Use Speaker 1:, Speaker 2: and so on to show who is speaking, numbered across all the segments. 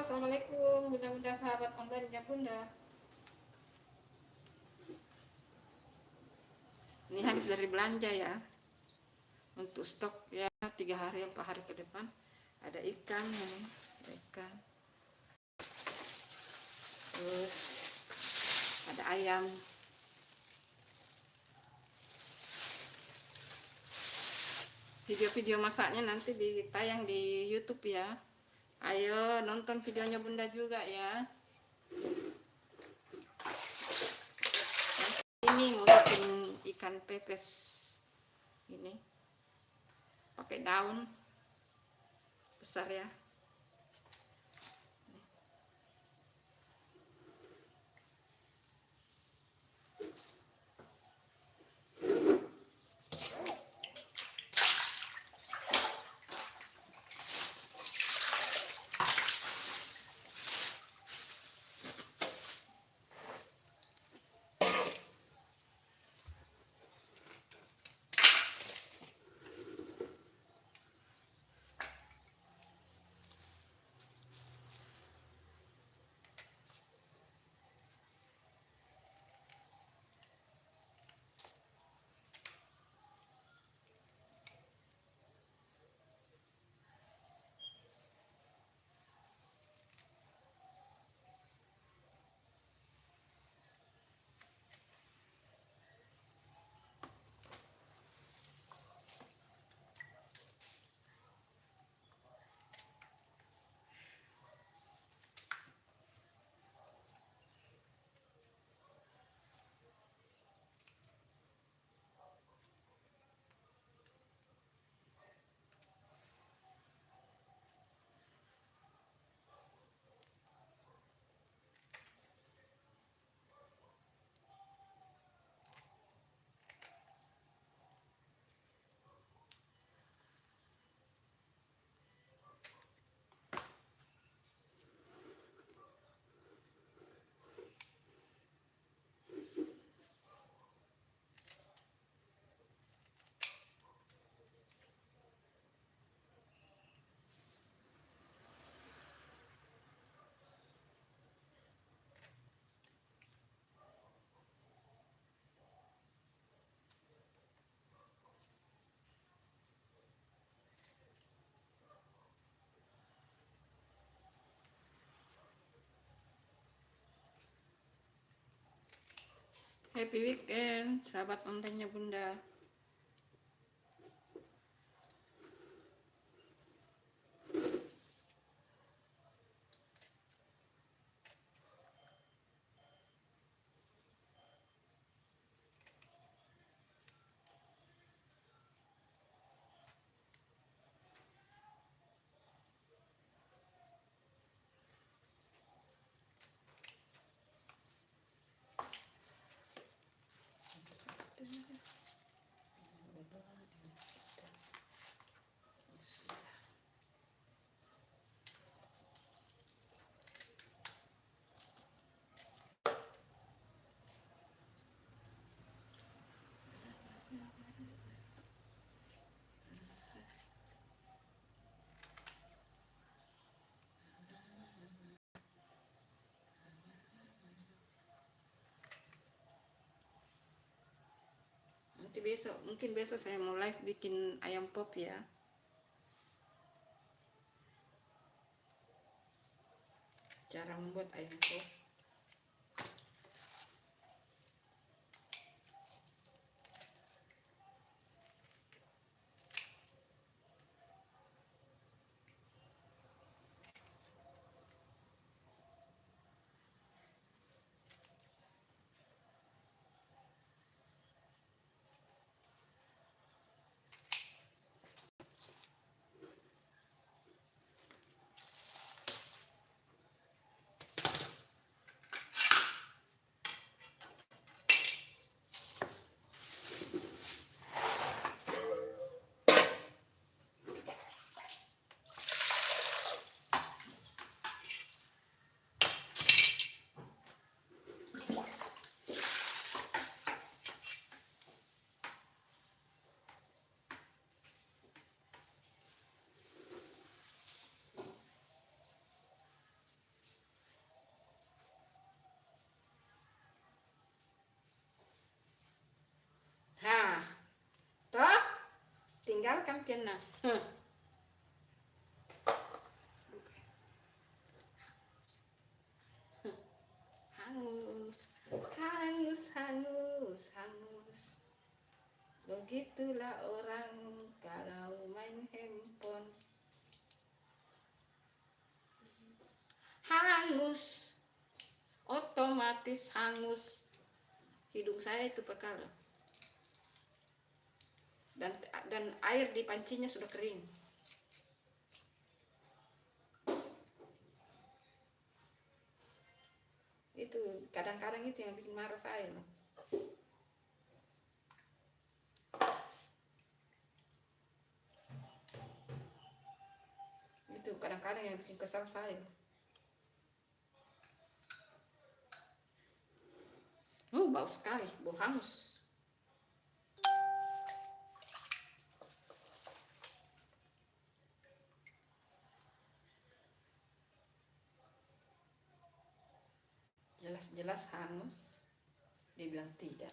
Speaker 1: assalamualaikum bunda-bunda sahabat online ya bunda. Ini habis dari belanja ya, untuk stok ya 3 hari 4 hari ke depan. Ada ikan ini, ada ikan, terus ada ayam. Video-video masaknya nanti ditayang di YouTube ya. Ayo nonton videonya bunda juga ya. Ini mau bikin ikan pepes ini pakai daun besar ya. Happy weekend sahabat online-nya bunda. Nanti besok, mungkin besok saya mau live bikin ayam pop ya. Cara membuat ayam pop. tinggalkan piana. Hangus, hangus, hangus, hangus. Begitulah orang kalau main handphone. Hangus, otomatis hangus. Hidung saya itu pekal. Dan air di pancinya sudah kering. Itu kadang-kadang itu yang bikin marah saya loh. Itu kadang-kadang yang bikin kesal saya. Bau sekali, bau hangus. Jelas-jelas hangus, dibilang tidak.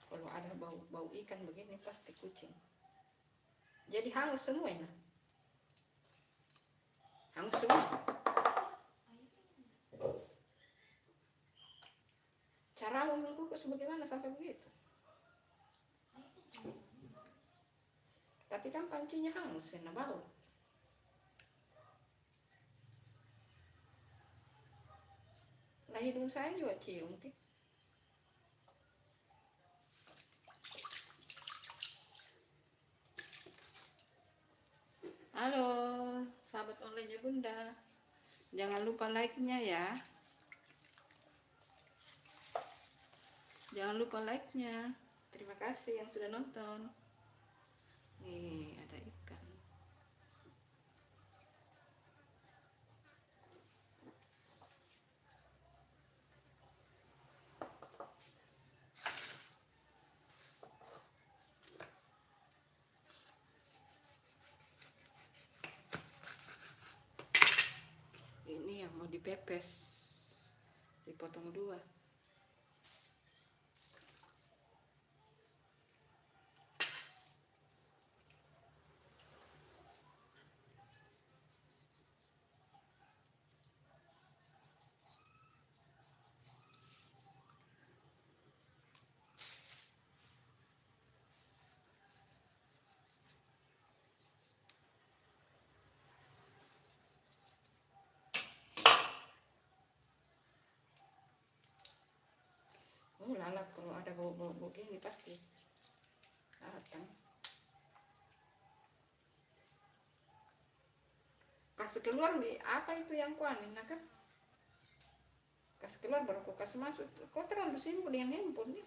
Speaker 1: Kalau ada bau ikan begini pasti kucing. Jadi hangus semuanya. Hangus semua. Cara mengukus bagaimana sampai begitu? Tapi kan pancinya hangus, enak bau. Nah hidung saya juga cium. Halo, sahabat online-nya Bunda. Jangan lupa like-nya ya. Jangan lupa like-nya. Terima kasih yang sudah nonton. Nih, ada ikan. Ini yang mau dipepes. Dipotong dua. Lalat kalau ada bau-bau begini pasti lalat kan. Kasih keluar nih, apa itu yang kuanin kan? Kasih keluar baru kau kasih masuk. Kau terlalu sibuk dengan handphone nih.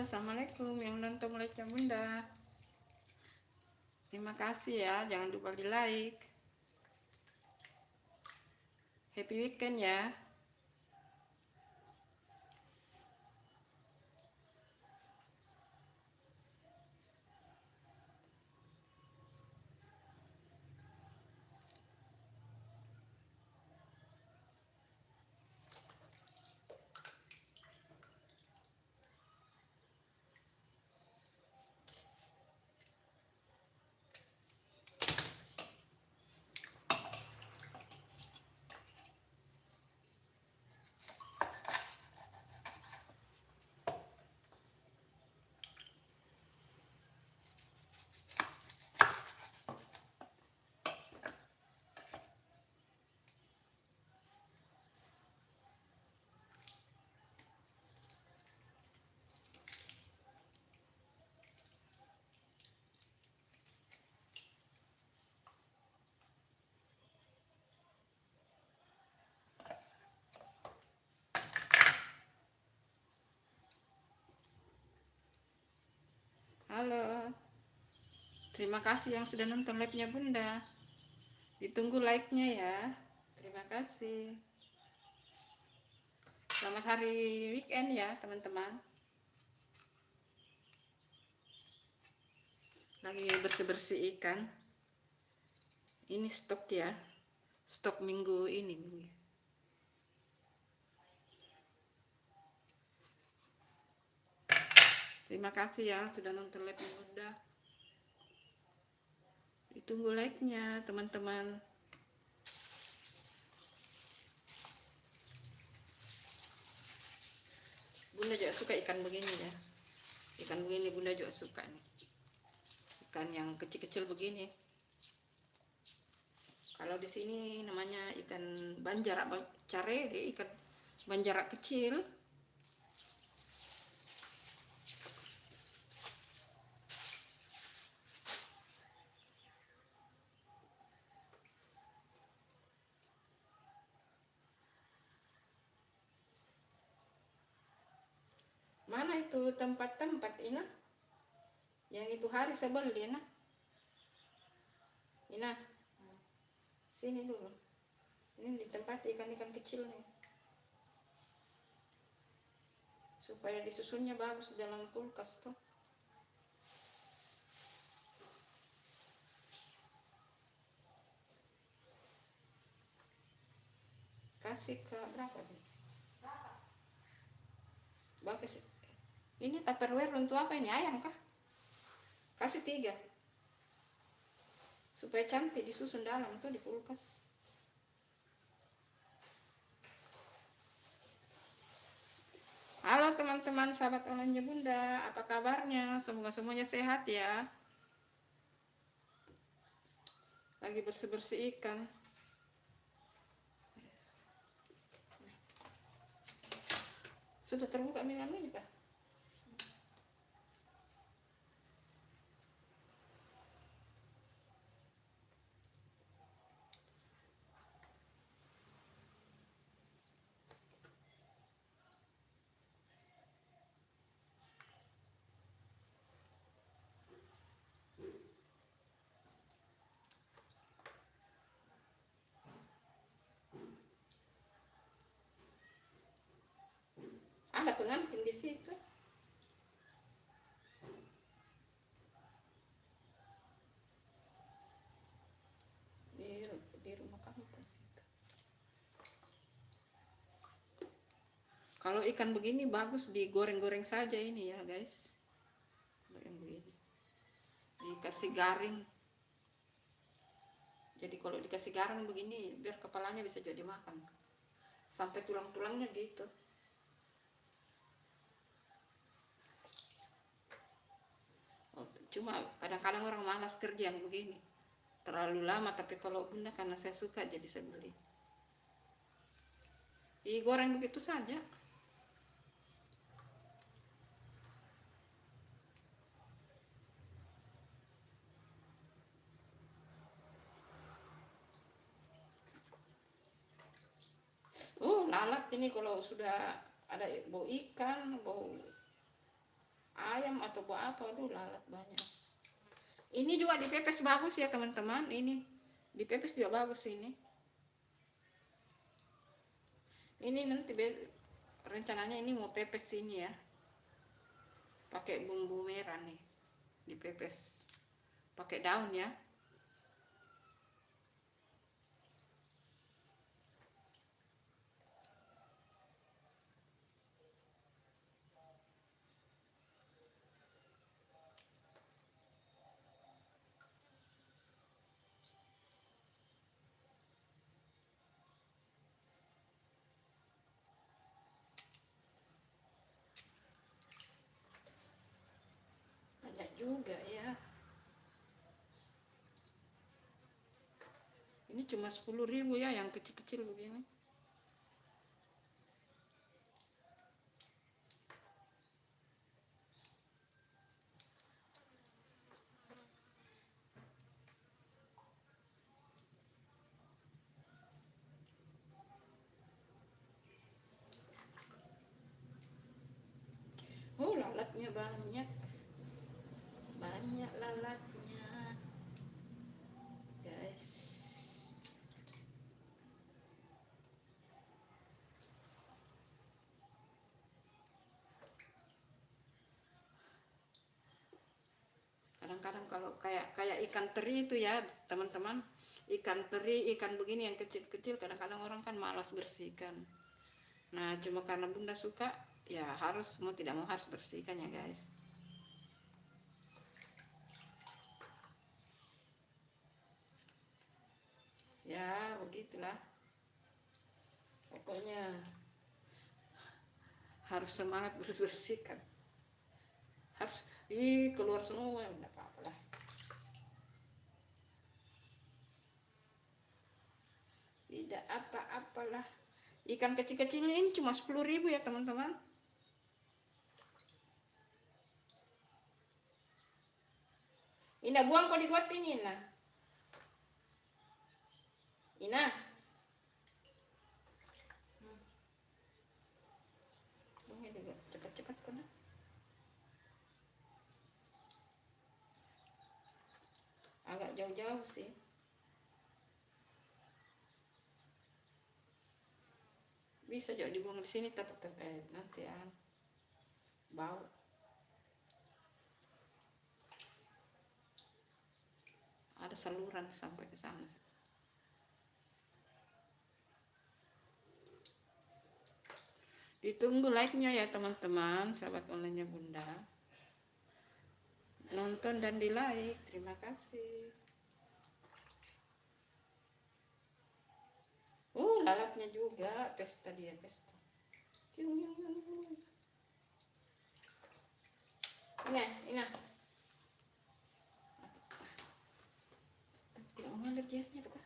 Speaker 1: assalamualaikum yang nonton live Bunda. Terima kasih ya, jangan lupa di like. Happy weekend ya. Halo. Terima kasih yang sudah nonton live-nya Bunda. Ditunggu like-nya ya. Terima kasih. Selamat hari weekend ya teman-teman. Lagi bersih-bersih ikan. Ini stok ya. Stok minggu ini. Terima kasih ya sudah nonton live-nya Bunda. Ditunggu like-nya teman-teman. Bunda juga suka ikan begini ya. Ikan begini Bunda juga suka nih. Ikan yang kecil-kecil begini. Kalau di sini namanya ikan banjarak care, ikan banjarak kecil. Mana itu tempat-tempat ini? Yang itu hari sebel dia nah. Ina. Sini dulu. Ini di tempat ikan-ikan kecil nih. Supaya disusunnya bagus dalam kulkas tuh. Kasih ke berapa nih? Bagus. Ini tupperware untuk apa ini? Ayam kah? Kasih 3. Supaya cantik disusun dalam tuh di kulkas. Halo teman-teman sahabat online Bunda, apa kabarnya? Semoga semuanya sehat ya. Lagi bersih-bersih ikan. Sudah terbuka minumnya kah? Ada pengantin di situ. Di rumah kampung situ. Kalau ikan begini bagus digoreng-goreng saja ini ya guys. Yang begini. Dikasih garing. Jadi kalau dikasih garam begini biar kepalanya bisa jadi makan. Sampai tulang-tulangnya gitu. Cuma kadang-kadang orang malas kerja yang begini terlalu lama, tapi kalau Bunda karena saya suka jadi saya beli. Goreng begitu saja. Lalat ini kalau sudah ada bau ikan, bau ayam atau buat apa. Aduh, lalat banyak. Ini juga dipepes bagus ya teman-teman. Ini dipepes juga bagus ini. Ini nanti rencananya ini mau pepes ini ya. Pakai bumbu merah nih. Dipepes. Pakai daun ya. Banyak juga ya. Ini cuma 10.000 ya yang kecil-kecil begini. Oh, lalatnya banyak. Banyak lalatnya. Guys. Kadang-kadang kalau kayak ikan teri itu ya, teman-teman. Ikan teri, ikan begini yang kecil-kecil kadang-kadang orang kan malas bersihkan. Nah, cuma karena Bunda suka, ya harus mau tidak mau harus bersihkan ya, guys. Ya, begitulah. Pokoknya harus semangat bersihkan. Harus keluar semua, enggak apa-apa lah. Tidak apa-apalah. Ikan kecil-kecilnya ini cuma 10.000 ya, teman-teman. Ina buang kok dibuat ini, Ina. Ina. Cepat-cepat kena. Agak jauh-jauh sih. Bisa juga dibuang di sini tapi nanti ya bau. Ada saluran sampai ke sana. Ditunggu like-nya ya teman-teman, sahabat online-nya Bunda. Nonton dan di like, terima kasih. Lalatnya juga, pesta dia, pesta. Ini. Tidak mengalir dia, itu kan.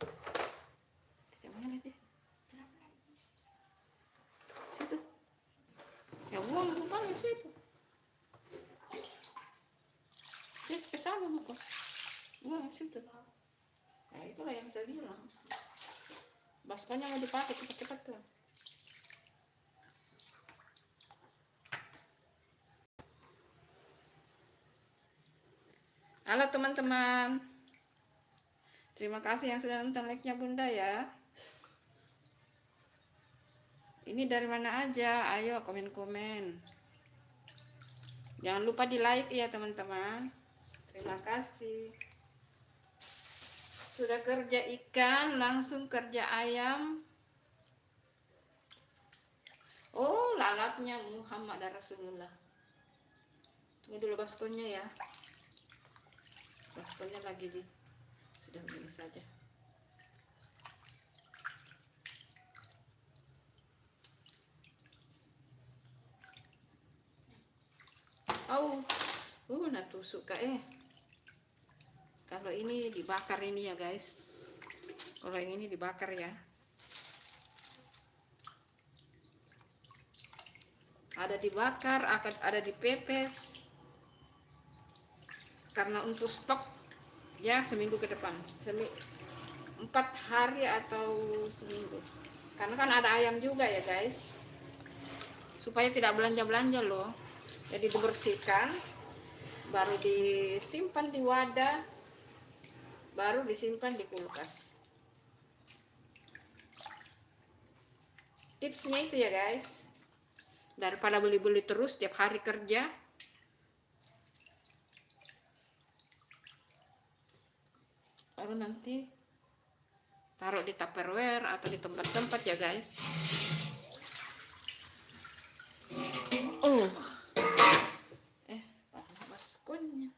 Speaker 1: Tidak mengalir dia. Situ. Ya buang rupanya situ. Terus ke sana muka. Buang situ. Nah, itulah yang saya bilang. Baskonnya mau dipakai cepat-cepat tuh. Halo teman-teman. Terima kasih yang sudah nonton like-nya Bunda ya. Ini dari mana aja? Ayo komen-komen. Jangan lupa di like ya teman-teman. Terima kasih. Sudah kerja ikan, langsung kerja ayam. Oh, lalatnya Muhammad Rasulullah. Tunggu dulu baskonnya ya. Baskonnya lagi sudah begini saja. Nah tusuk kalau ini dibakar ini ya guys. Kalau yang ini dibakar ya. Ada dibakar, akan ada dipepes. Karena untuk stok ya seminggu ke depan, 4 hari atau seminggu. Karena kan ada ayam juga ya guys. Supaya tidak belanja-belanja loh. Jadi dibersihkan, baru disimpan di wadah, baru disimpan di kulkas. Tipsnya itu ya guys, daripada beli-beli terus tiap hari kerja. Lalu nanti taruh di tupperware atau di tempat-tempat ya guys. Baskunnya.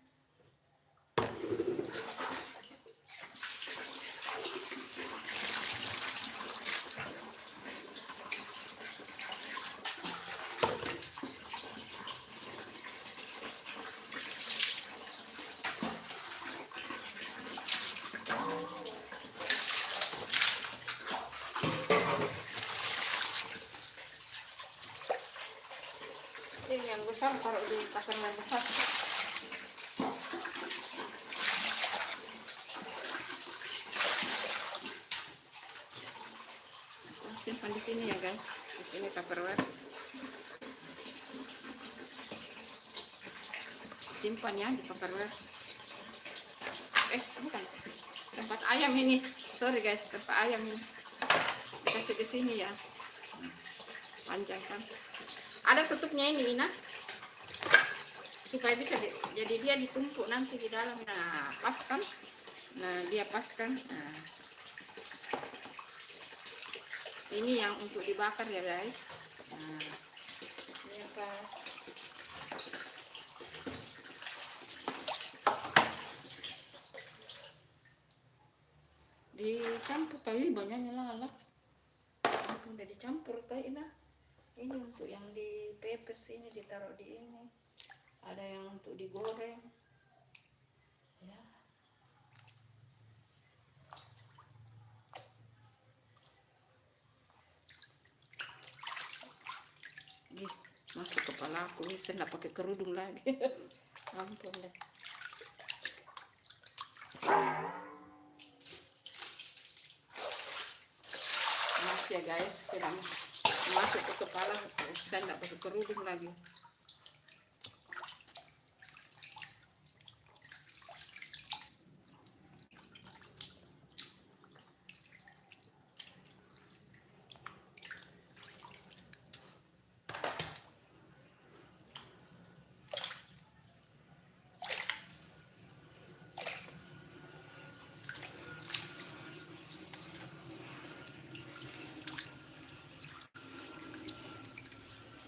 Speaker 1: Ini yang besar taruh di tupperware besar. Simpan di sini ya guys, di sini tupperware. Simpan ya di tupperware. Bukan tempat ayam ini, sorry guys, tempat ayam ini dikasih ke sini ya, panjang kan. Ada tutupnya ini Ina, supaya bisa jadi dia ditumpuk nanti di dalam. Nah pas kan, nah dia pas kan. Nah ini yang untuk dibakar ya guys. Nah ini pas. Dicampur tadi banyaknya lah. Udah dicampur kayak ini untuk yang di pepes, ini ditaruh di ini. Ada yang untuk digoreng ya. Masuk kepala aku nih, saya nggak pakai kerudung lagi. Ampun deh. Maaf ya guys, tidak masuk ke kepala, saya nggak pakai kerudung lagi.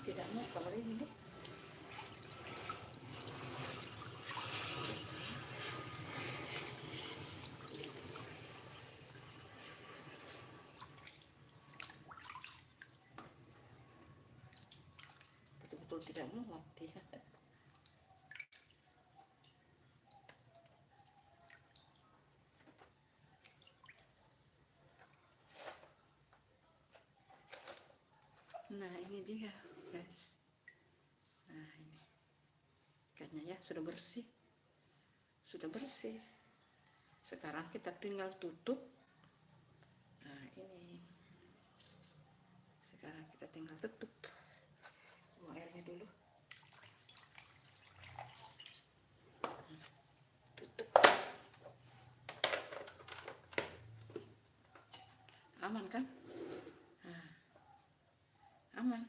Speaker 1: Tidak mau kalau ini deh. Betul-betul tidak muat ya. Nah ini dia guys. Nah ini ikannya ya sudah bersih, sekarang kita tinggal tutup. Nah ini sekarang kita tinggal tutup. Buang airnya dulu, tutup. Aman kan? Nah, aman.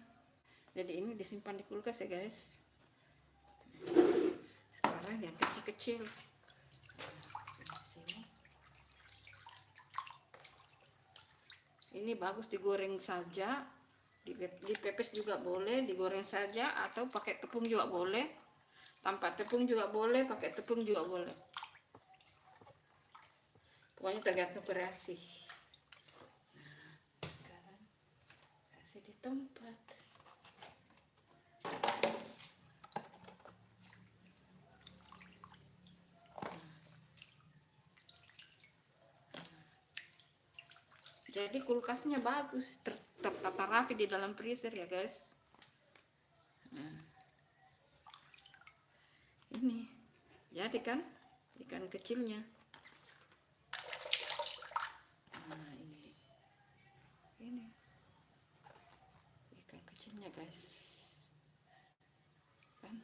Speaker 1: Jadi ini disimpan di kulkas ya guys. Sekarang yang kecil-kecil. Ini bagus digoreng saja, dipepes juga boleh, digoreng saja, atau pakai tepung juga boleh, tanpa tepung juga boleh, pakai tepung juga boleh. Pokoknya tergantung kreasi. Nah, sekarang kasih di tempat. Jadi kulkasnya bagus, tertata rapi di dalam freezer ya guys. Nah, ini jadi kan ikan kecilnya. Nah ini ikan kecilnya guys, kan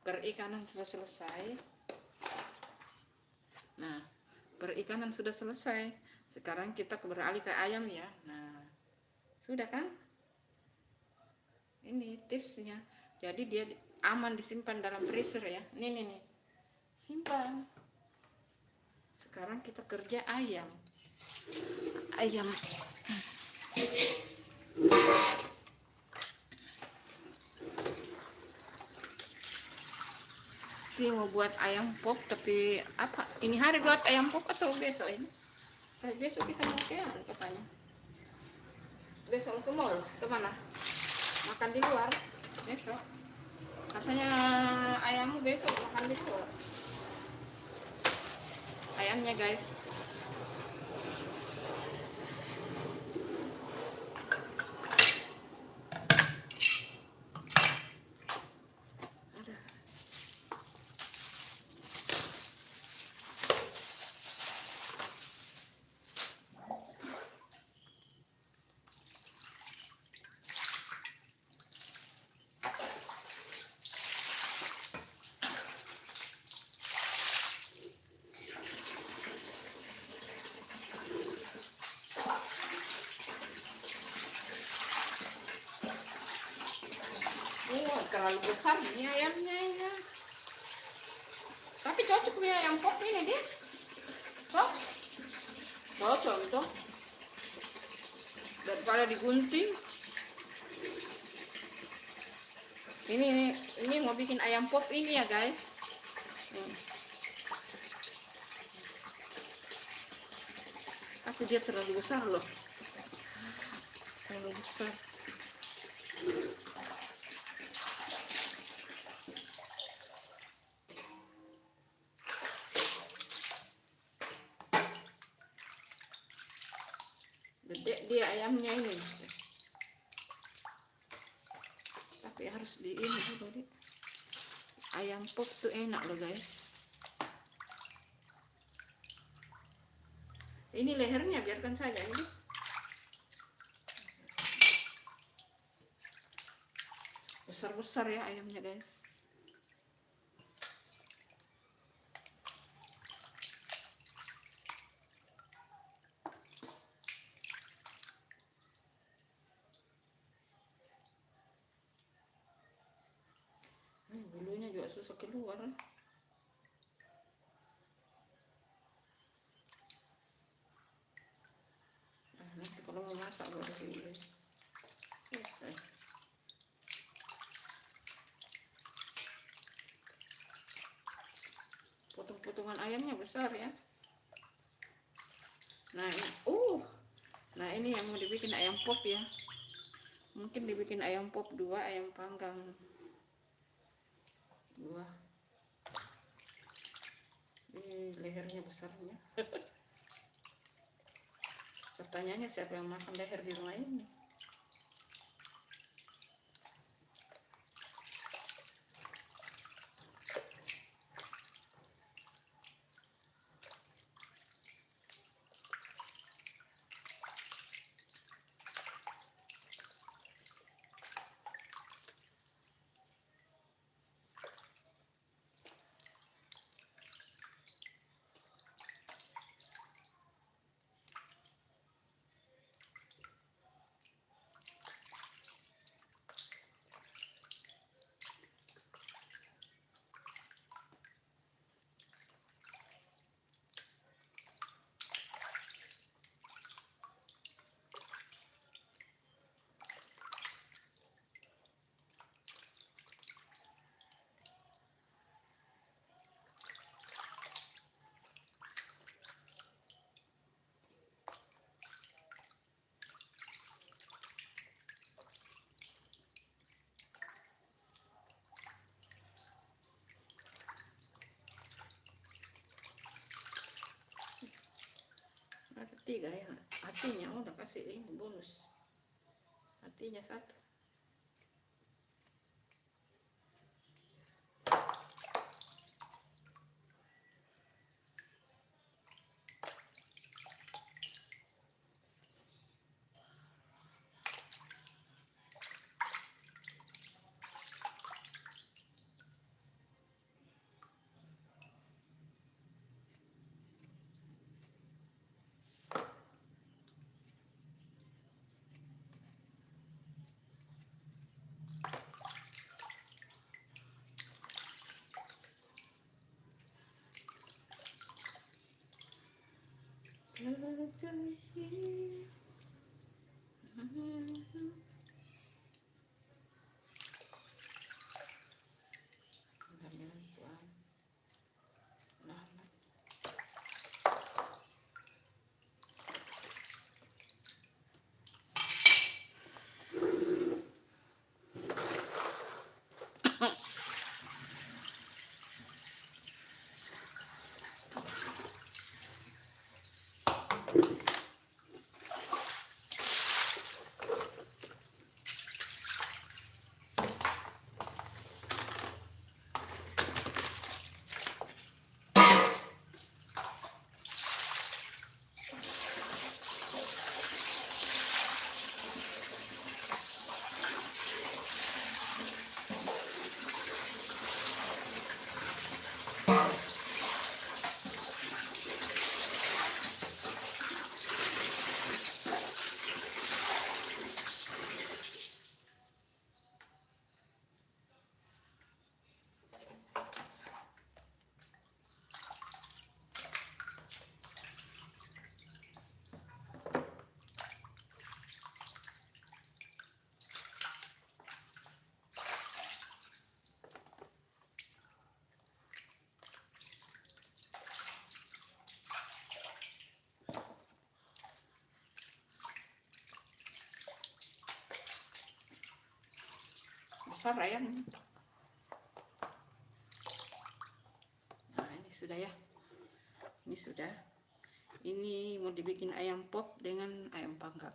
Speaker 1: perikanan sudah selesai. Nah, perikanan sudah selesai. Sekarang kita beralih ke ayam ya. Nah, sudah kan? Ini tipsnya. Jadi dia aman disimpan dalam freezer ya. Nih. Simpan. Sekarang kita kerja ayam. Ayam. Ini mau buat ayam pop, tapi apa? Ini hari buat ayam pop atau besok ini? Besok kita mau ke katanya. Besok ke mall, kemana? Makan di luar besok. Katanya ayammu besok makan di luar. Ayamnya guys. Terlalu besar ini ayamnya ya. Tapi cocok punya ayam pop ini dia. Kok? Cocok itu. Daripada digunting. Ini mau bikin ayam pop ini ya guys. Tapi dia terlalu besar loh. Terlalu besar. Gede dia ayamnya ini. Tapi harus di ini dulu deh. Ayam pop tuh enak loh guys. Ini lehernya biarkan saja ini. Besar-besar ya ayamnya guys. Bulunya juga susah keluar. Nanti kalau mau masak baru selesai. Potong-potongan ayamnya besar ya. Nah ini yang mau dibikin ayam pop ya. Mungkin dibikin ayam pop 2, ayam panggang 2. Ini lehernya besarnya. Pertanyaannya siapa yang makan leher di rumah ini? Ada 3 ya. Hatinya udah kasih ini bonus. Hatinya 1. kasih. Besar ayam. Nah ini sudah ya, ini sudah. Ini mau dibikin ayam pop dengan ayam panggang.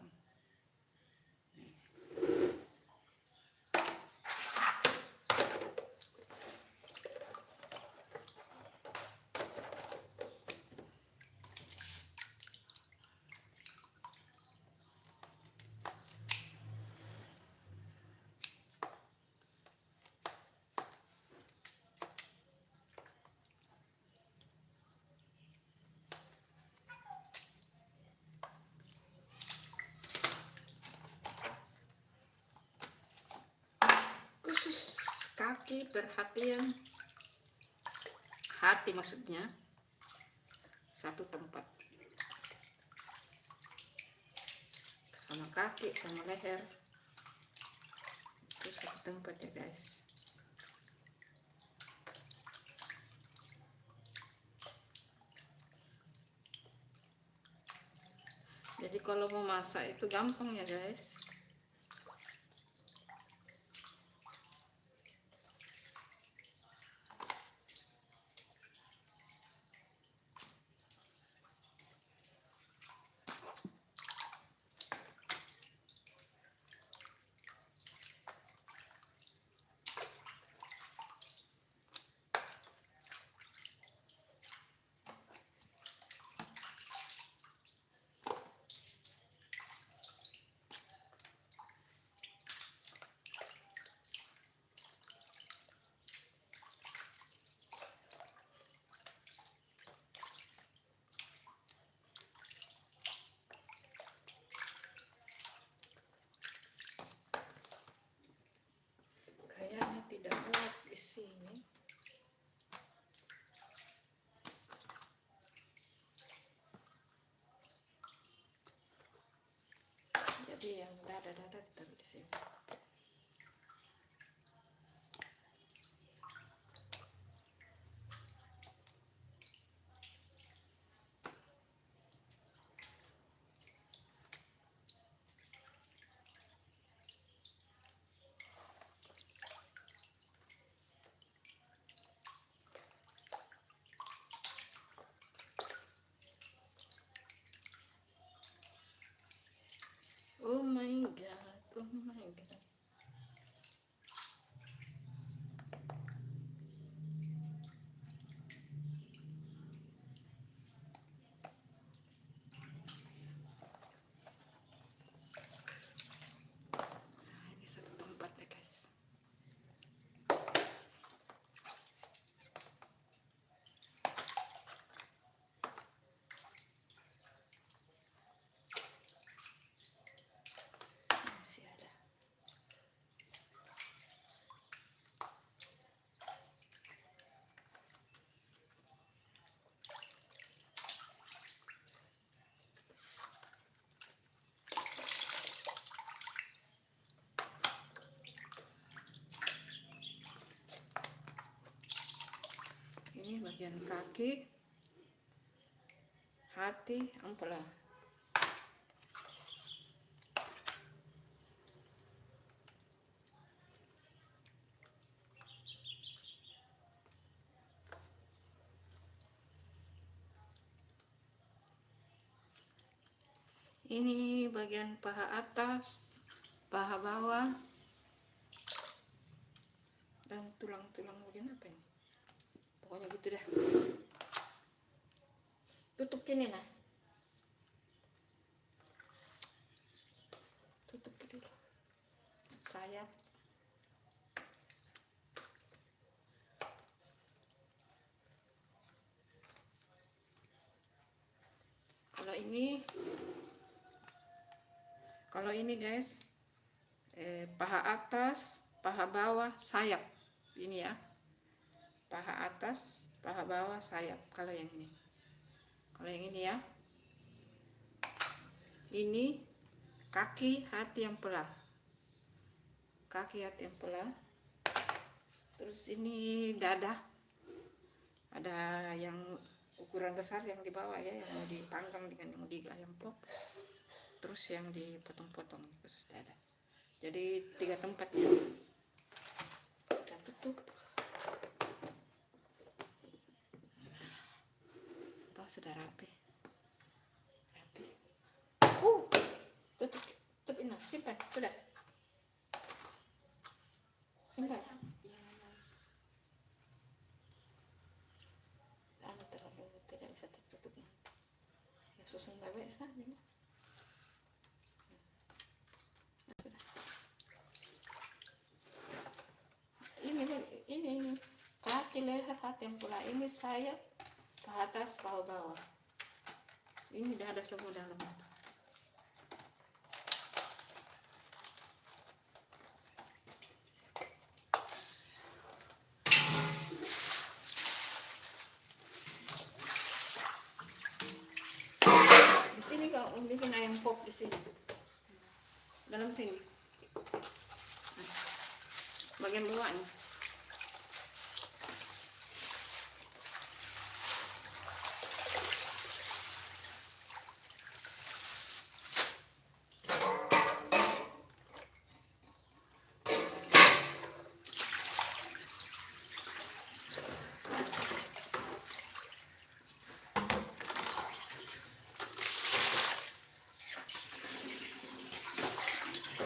Speaker 1: Khusus kaki perhatian, hati maksudnya, satu tempat, sama kaki sama leher itu satu tempat ya guys. Jadi kalau mau masak itu gampang ya guys. Kayaknya tidak muat di sini. Jadi yang dada-dada ditaruh di sini. Oh my god, oh my god. Nah, ini satu tempat ya guys. Masih ada. bagian kaki, hati, ampela. Ini bagian paha atas, paha bawah, dan tulang-tulang bagian apa ini? Pokoknya gitu dah. Tutup gini nah. Tutup dulu. Sayap. Kalau ini guys, paha atas, paha bawah, sayap. Ini ya. Paha atas, paha bawah, sayap. Kalau yang ini. Kalau yang ini ya. Ini kaki, hati, ampela. Kaki, hati, ampela. Terus ini dada. Ada yang ukuran besar yang di bawah ya, yang mau dipanggang dengan yang di ayam pop. Terus yang dipotong-potong khusus dada. Jadi 3 tempat ya. Kita tutup. Tuh sudah rapi. Tutup ini, simpan, sudah. Simpan. Terlalu tidak bisa tertutup nanti. Ya susun bebek saja. Ini kaki, leher, hati, ampela. Ini sayap, paha atas, paha bawah. Ini dada semua dalam. Di sini kalau bikin ayam pop di sini. Dalam sini. Bagian bawah nih.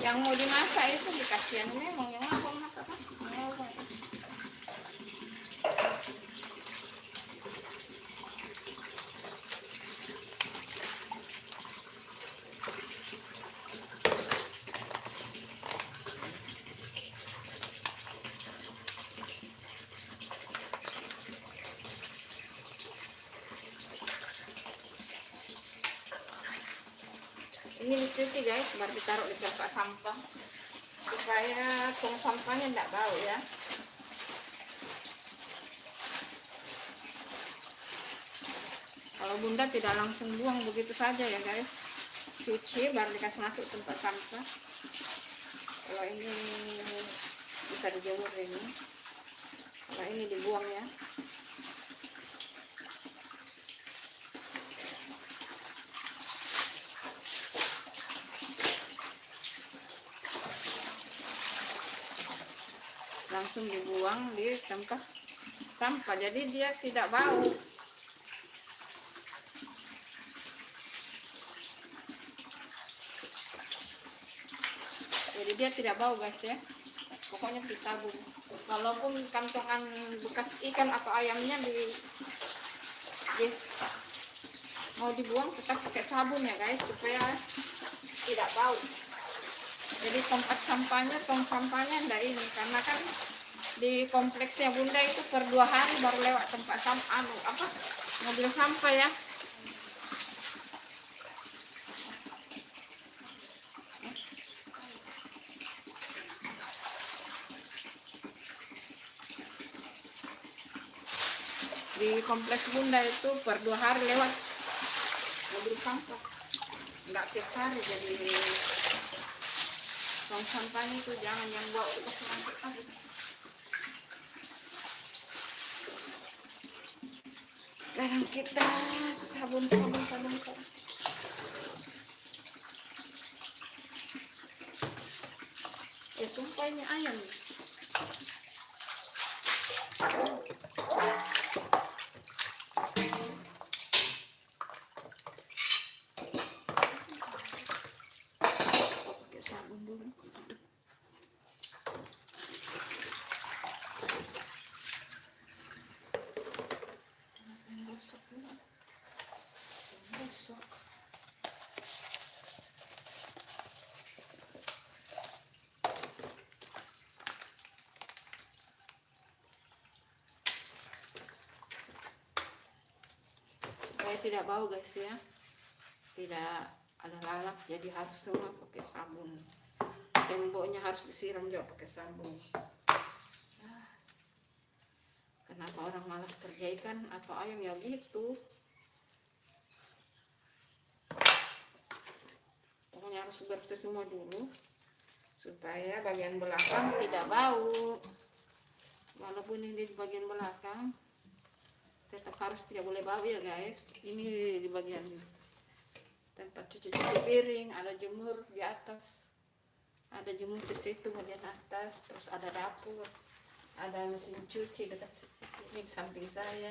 Speaker 1: Yang mau dimasak itu dikasihan memang yang apa masak apa? Ini dicuci guys, baru ditaruh di tempat sampah supaya tong sampahnya tidak bau ya. Kalau bunda tidak langsung buang begitu saja ya guys, cuci baru dikasih masuk tempat sampah. Kalau ini bisa dijemur ini, kalau ini dibuang ya. Langsung dibuang di tempat sampah, jadi dia tidak bau. Jadi dia tidak bau guys ya, pokoknya disabun. Walaupun kantongan bekas ikan atau ayamnya mau dibuang tetap pakai sabun ya guys, supaya tidak bau. Jadi tempat sampahnya, tong sampahnya enggak ini, karena kan di kompleksnya bunda itu per 2 hari baru lewat tempat sampah mobil sampah ya. Di kompleks bunda itu per 2 hari lewat mobil sampah, enggak tiap hari. Jadi tong sampahnya itu jangan yang bawa bekas lantai. Sekarang kita sabun sabun sabun sabun. Tumpahnya ayam. Pakai sabun dulu. Gosok dulu. Gosok. Supaya tidak bau guys ya, tidak ada lalap, jadi harus semua pakai sabun. Temboknya harus disiram juga pakai sabun. Kenapa orang malas kerja ikan atau ayam ya gitu. Pokoknya harus bersih semua dulu supaya bagian belakang tidak bau. Walaupun ini di bagian belakang tetap harus tidak boleh bau ya guys. Ini di bagian tempat cuci-cuci piring, ada jemur di atas, ada jemur di situ bagian atas, terus ada dapur, ada mesin cuci dekat sini di samping saya.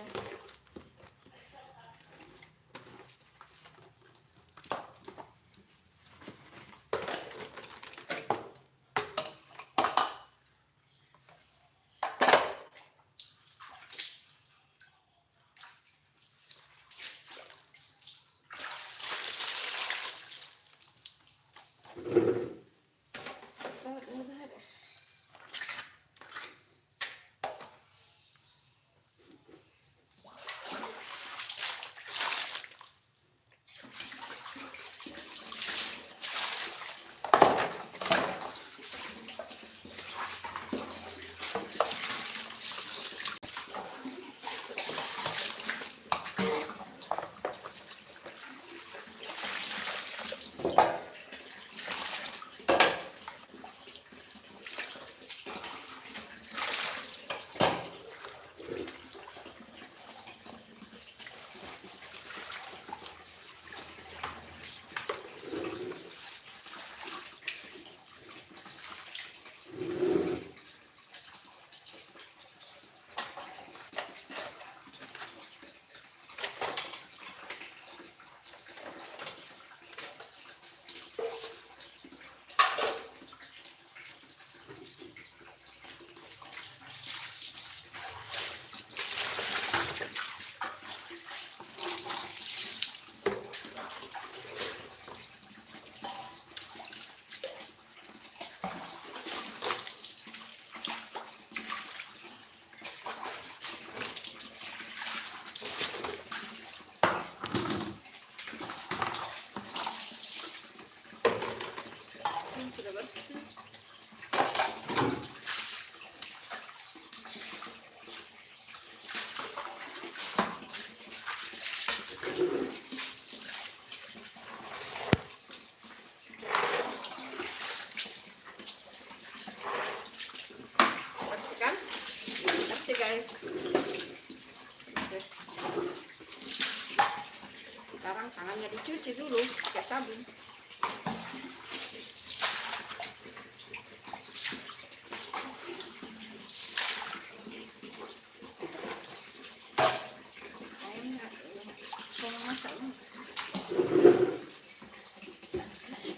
Speaker 1: Sudah bersih. Bersihkan, bersih guys. Sekarang tangannya dicuci dulu pakai sabun.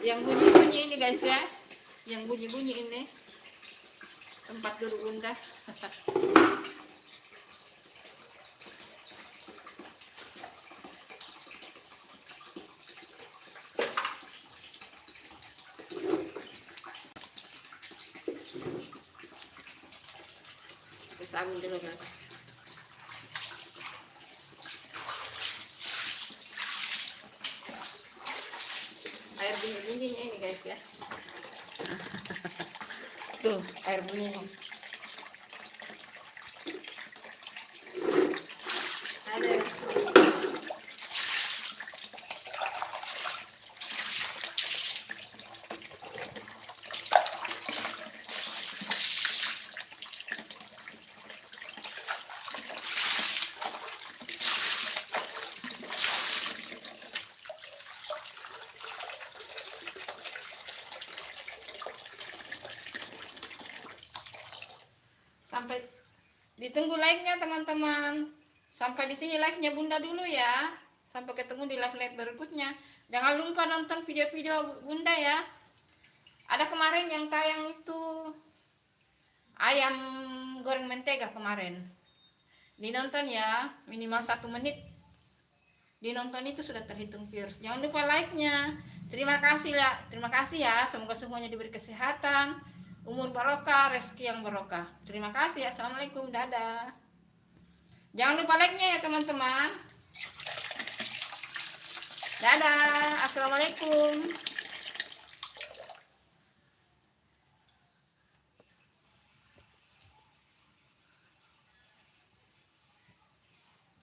Speaker 1: Yang bunyi-bunyi ini guys ya, yang bunyi-bunyi ini tempat duduk bunda. Sabun dulu guys. Air bunyi-bunyinya ini guys ya. Tuh air bunyinya. Ada. sampai ditunggu like-nya teman-teman. Sampai di sini live-nya Bunda dulu ya. Sampai ketemu di live-live berikutnya. Jangan lupa nonton video-video Bunda ya. Ada kemarin yang tayang itu ayam goreng mentega kemarin. Dinonton ya, minimal 1 menit. Dinonton itu sudah terhitung views. Jangan lupa like-nya. Terima kasih ya. Semoga semuanya diberi kesehatan, umur barokah, rezeki yang barokah. Terima kasih. Assalamualaikum, dadah. Jangan lupa like-nya ya teman-teman. Dadah. Assalamualaikum.